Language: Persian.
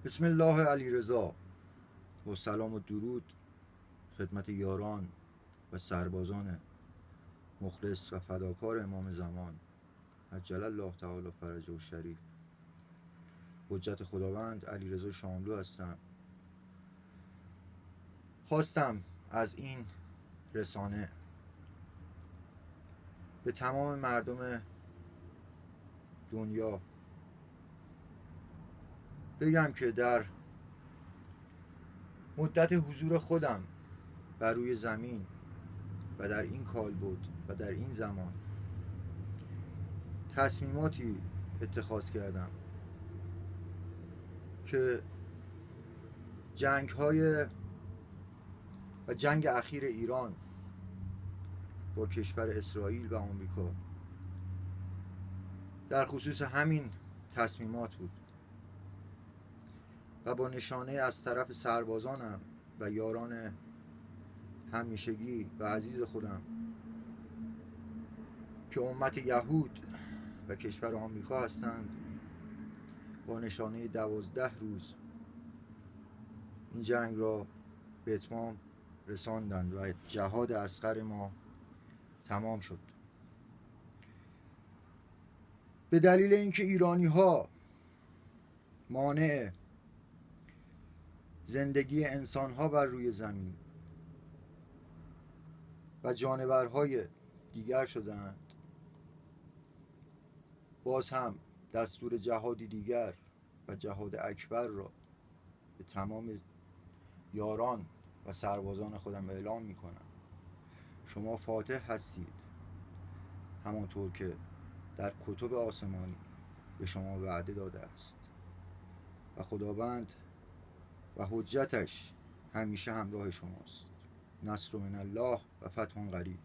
بسم الله علیرضا. با سلام و درود خدمت یاران و سربازان مخلص و فداکار امام زمان عجل الله تعالی فرجه و شریف، حجت خداوند علیرضا شاملو هستم. خواستم از این رسانه به تمام مردم دنیا بگم که در مدت حضور خودم بر روی زمین و در این کالبد و در این زمان تصمیماتی اتخاذ کردم که جنگ اخیر ایران با کشور اسرائیل و آمریکا در خصوص همین تصمیمات بود و با نشانه از طرف سربازانم و یاران همیشگی و عزیز خودم که امت یهود و کشور آمریکا هستند، با نشانه 12 روز این جنگ را به اتمام رساندند و جهاد اصغر ما تمام شد. به دلیل اینکه ایرانی ها مانع زندگی انسان ها بر روی زمین و جانورهای دیگر شدند، باز هم دستور جهادی دیگر و جهاد اکبر را به تمام یاران و سربازان خودم اعلام میکنم. شما فاتح هستید، همانطور که در کتب آسمانی به شما وعده داده است و خداوند و حجتش همیشه همراه شماست. نصر من الله و فتح قریب.